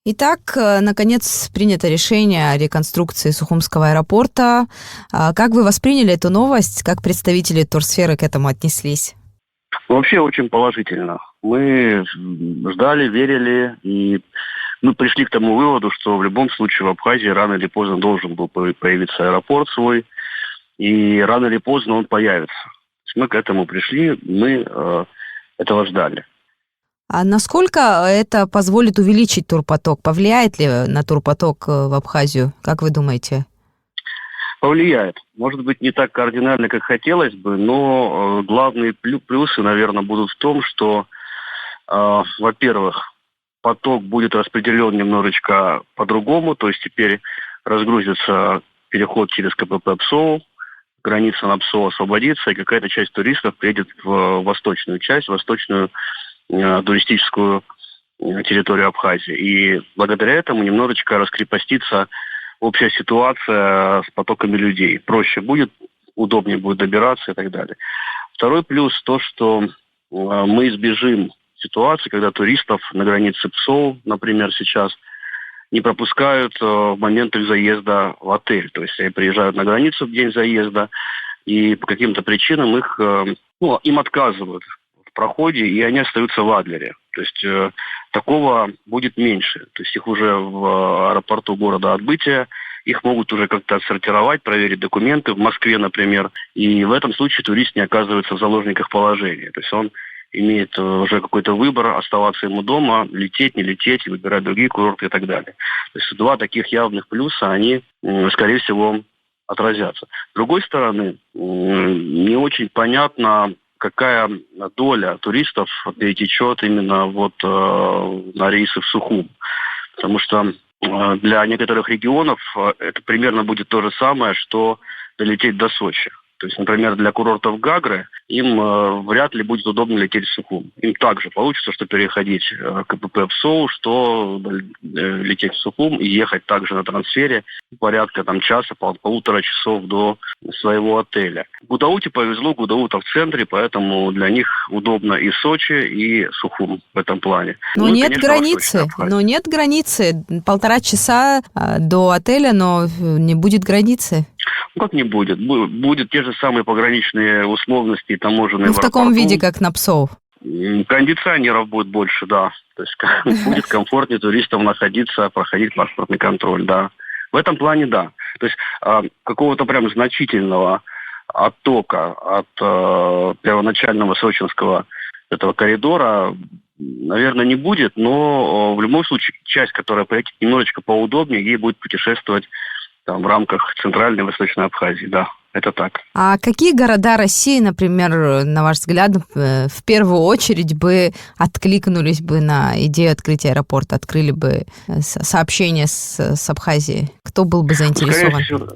Итак, наконец принято решение о реконструкции Сухумского аэропорта. Как вы восприняли эту новость? Как представители турсферы к этому отнеслись? Вообще очень положительно. Мы ждали, верили, и мы пришли к тому выводу, что в любом случае в Абхазии рано или поздно должен был появиться аэропорт свой, и рано или поздно он появится. Мы к этому пришли, мы этого ждали. А насколько это позволит увеличить турпоток? Повлияет ли на турпоток в Абхазию? Как вы думаете? Повлияет. Может быть, не так кардинально, как хотелось бы, но главные плюсы, наверное, будут в том, что, во-первых, поток будет распределен немножечко по-другому, то есть теперь разгрузится переход через КПП ПСОУ, граница на ПСО освободится, и какая-то часть туристов приедет в восточную часть, восточную туристическую территорию Абхазии. И благодаря этому немножечко раскрепостится общая ситуация с потоками людей. Проще будет, удобнее будет добираться и так далее. Второй плюс то, что мы избежим ситуации, когда туристов на границе ПСОУ, например, сейчас не пропускают в момент их заезда в отель. То есть они приезжают на границу в день заезда, и по каким-то причинам им отказывают в проходе, и они остаются в Адлере. То есть такого будет меньше. То есть их уже в аэропорту города отбытия, их могут уже как-то отсортировать, проверить документы в Москве, например. И в этом случае турист не оказывается в заложниках положения. То есть он имеет уже какой-то выбор, оставаться ему дома, лететь, не лететь, выбирать другие курорты и так далее. То есть два таких явных плюса, они, скорее всего, отразятся. С другой стороны, не очень понятно, какая доля туристов перетечет именно на рейсы в Сухум. Потому что для некоторых регионов это примерно будет то же самое, что долететь до Сочи. То есть, например, для курортов Гагры им вряд ли будет удобно лететь в Сухум. Им также получится, что переходить к КПП ПСОУ, что лететь в Сухум и ехать также на трансфере порядка часа, полутора часов до своего отеля. Гудауте повезло, Гудаута в центре, поэтому для них удобно и Сочи, и Сухум в этом плане. Но нет границы. 1,5 часа до отеля, но не будет границы. Как не будет? Будут те же самые пограничные условности и таможенные в таком аэропорту. виде, как на ПСОУ? Кондиционеров будет больше, да. То есть будет комфортнее туристам находиться, проходить паспортный контроль, да. В этом плане, да. То есть какого-то прям значительного оттока от первоначального сочинского этого коридора, наверное, не будет, но в любом случае часть, которая поедет немножечко поудобнее, ей будет путешествовать в рамках Центральной и Восточной Абхазии, да, это так. А какие города России, например, на ваш взгляд, в первую очередь бы откликнулись бы на идею открытия аэропорта, открыли бы сообщение с Абхазией? Кто был бы заинтересован? Скорее всего,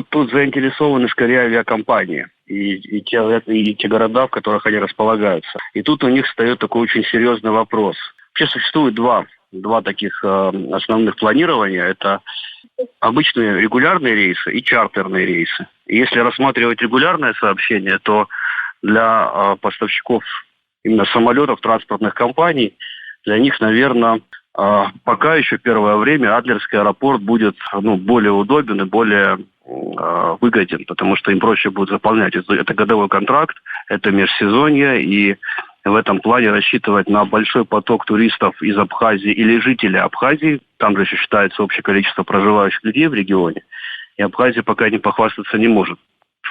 тут заинтересованы скорее авиакомпании и те города, в которых они располагаются. И тут у них встает такой очень серьезный вопрос. Вообще существует два таких основных планирования. Это обычные регулярные рейсы и чартерные рейсы. И если рассматривать регулярное сообщение, то для поставщиков именно самолетов, транспортных компаний, для них, наверное, пока еще первое время Адлерский аэропорт будет более удобен и более выгоден, потому что им проще будет заполнять. Это годовой контракт, это межсезонье, и в этом плане рассчитывать на большой поток туристов из Абхазии или жителей Абхазии. Там же еще считается общее количество проживающих людей в регионе. И Абхазия пока не похвастаться не может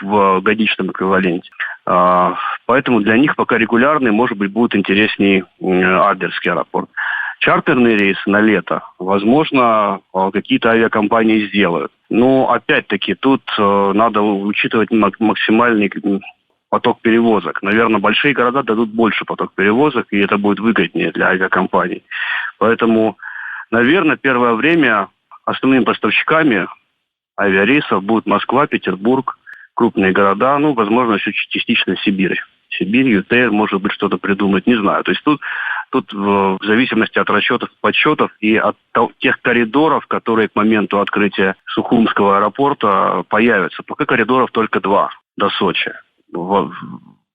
в годичном эквиваленте. Поэтому для них пока регулярный, может быть, будет интереснее Адлерский аэропорт. Чартерные рейсы на лето, возможно, какие-то авиакомпании сделают. Но, опять-таки, тут надо учитывать максимальный поток перевозок. Наверное, большие города дадут больше поток перевозок, и это будет выгоднее для авиакомпаний. Поэтому, наверное, первое время основными поставщиками авиарейсов будут Москва, Петербург, крупные города, возможно, еще частично Сибирь. Сибирь, ЮТР, может быть, что-то придумать, не знаю. То есть тут в зависимости от расчетов, подсчетов и от тех коридоров, которые к моменту открытия Сухумского аэропорта появятся. Пока коридоров только 2 до Сочи.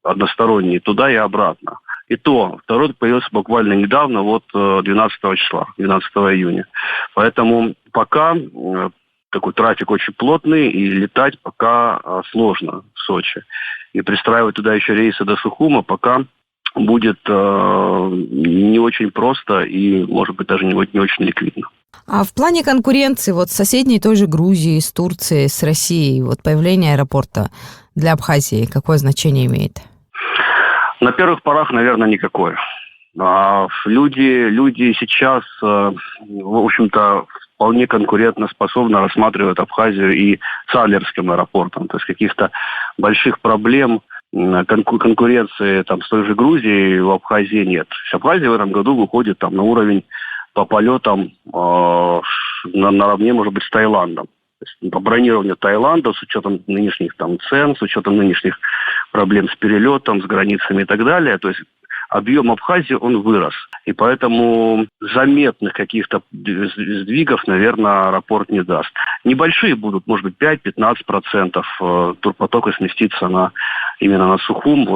Односторонние, туда и обратно. И то, второй появился буквально недавно, 12 числа, 12 июня. Поэтому пока такой трафик очень плотный, и летать пока сложно в Сочи. И пристраивать туда еще рейсы до Сухума пока будет не очень просто и, может быть, даже не очень ликвидно. А в плане конкуренции с соседней той же Грузией, с Турцией, с Россией, появление аэропорта для Абхазии какое значение имеет? На первых порах, наверное, никакое. Люди сейчас, в общем-то, вполне конкурентоспособно рассматривают Абхазию и с Адлерским аэропортом. То есть каких-то больших проблем конкуренции с той же Грузией в Абхазии нет. Абхазия в этом году выходит на уровень по полетам наравне, может быть, с Таиландом. То есть по бронированию Таиланда, с учетом нынешних цен, с учетом нынешних проблем с перелетом, с границами и так далее. То есть объем Абхазии, он вырос. И поэтому заметных каких-то сдвигов, наверное, аэропорт не даст. Небольшие будут, может быть, 5-15% турпотока сместится именно на Сухум,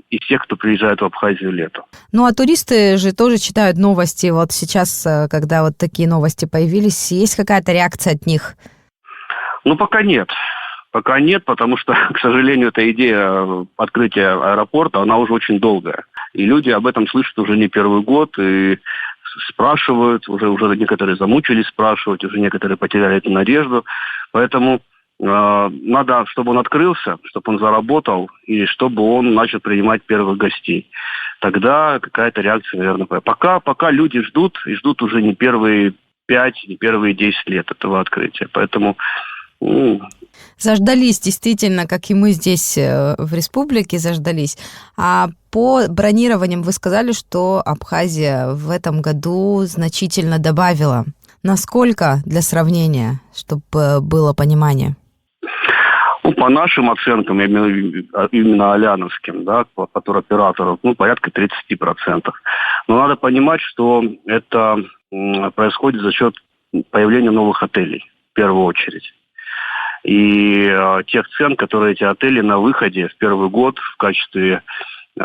из тех, кто приезжает в Абхазию летом. Ну, а туристы же тоже читают новости. Вот сейчас, когда такие новости появились, есть какая-то реакция от них? Пока нет. Пока нет, потому что, к сожалению, эта идея открытия аэропорта, она уже очень долгая. И люди об этом слышат уже не первый год и спрашивают, уже некоторые замучились спрашивать, уже некоторые потеряли эту надежду. Поэтому надо, чтобы он открылся, чтобы он заработал и чтобы он начал принимать первых гостей. Тогда какая-то реакция, наверное, пока люди ждут, и ждут уже не первые 5, не первые 10 лет этого открытия. Поэтому заждались, действительно, как и мы здесь в республике заждались. А по бронированиям вы сказали, что Абхазия в этом году значительно добавила. Насколько, для сравнения, чтобы было понимание? По нашим оценкам, именно аляновским, по туроператору, порядка 30%. Но надо понимать, что это происходит за счет появления новых отелей, в первую очередь. И тех цен, которые эти отели на выходе в первый год в качестве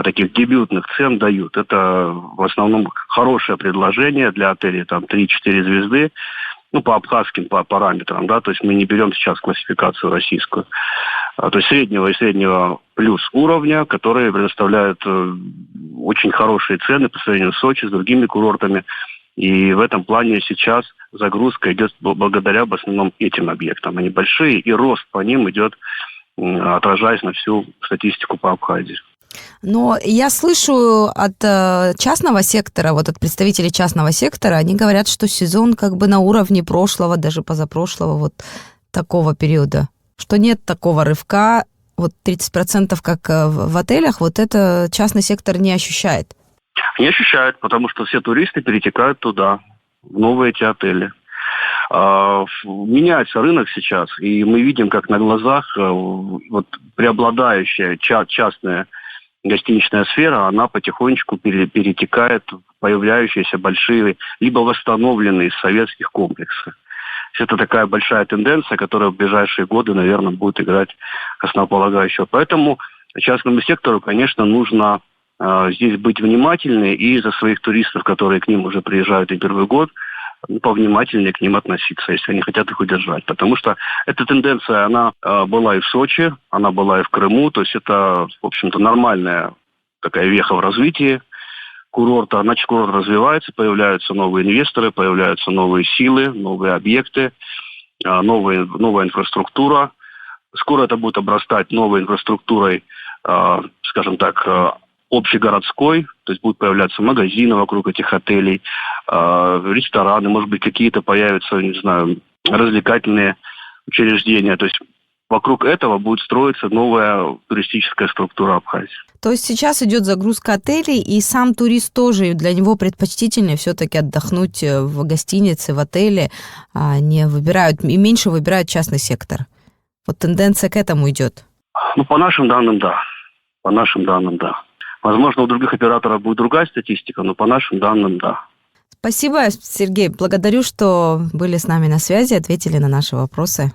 таких дебютных цен дают. Это в основном хорошее предложение для отелей, 3-4 звезды, по абхазским параметрам, то есть мы не берем сейчас классификацию российскую. То есть среднего и среднего плюс уровня, которые предоставляют очень хорошие цены по сравнению с Сочи, с другими курортами. И в этом плане сейчас загрузка идет благодаря в основном этим объектам. Они большие, и рост по ним идет, отражаясь на всю статистику по Абхазии. Но я слышу от частного сектора, от представителей частного сектора, они говорят, что сезон на уровне прошлого, даже позапрошлого, такого периода. Что нет такого рывка, 30% как в отелях, это частный сектор не ощущает. Не ощущает, потому что все туристы перетекают туда, в новые эти отели. Меняется рынок сейчас, и мы видим, как на глазах преобладающая частная гостиничная сфера, она потихонечку перетекает в появляющиеся большие, либо восстановленные из советских комплексы. Это такая большая тенденция, которая в ближайшие годы, наверное, будет играть основополагающую. Поэтому частному сектору, конечно, нужно здесь быть внимательны и за своих туристов, которые к ним уже приезжают и первый год, повнимательнее к ним относиться, если они хотят их удержать. Потому что эта тенденция, она была и в Сочи, она была и в Крыму. То есть это, в общем-то, нормальная такая веха в развитии курорта. Значит, курорт развивается, появляются новые инвесторы, появляются новые силы, новые объекты, новая инфраструктура. Скоро это будет обрастать новой инфраструктурой, скажем так, общегородской, то есть будут появляться магазины вокруг этих отелей, рестораны, может быть, какие-то появятся, не знаю, развлекательные учреждения. То есть вокруг этого будет строиться новая туристическая структура Абхазии. То есть сейчас идет загрузка отелей, и сам турист тоже, для него предпочтительнее все-таки отдохнуть в гостинице, в отеле, и меньше выбирают частный сектор. Тенденция к этому идет. По нашим данным, да. По нашим данным, да. Возможно, у других операторов будет другая статистика, но по нашим данным, да. Спасибо, Сергей. Благодарю, что были с нами на связи, ответили на наши вопросы.